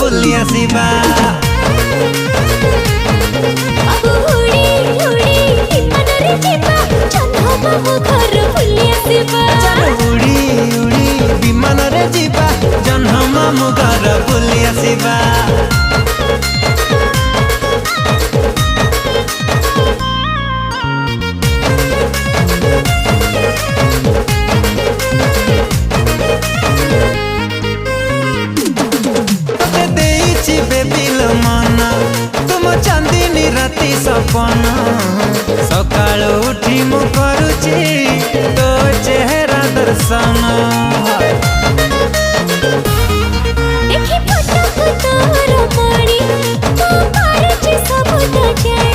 बुली आसिबा। बाबू उड़ी उड़ी विमानरे जिबा जह्न मामु घर बुली आसिबा। उड़ी उड़ी विमान रे जीवा जह्न मामु घर बुली आसिबा। तुम चांदनी राति सपना सकाल उठी मु करुची तो चेहरा दर्शन। देखी फोटो तोर मणी तो पारची सब तो जानी।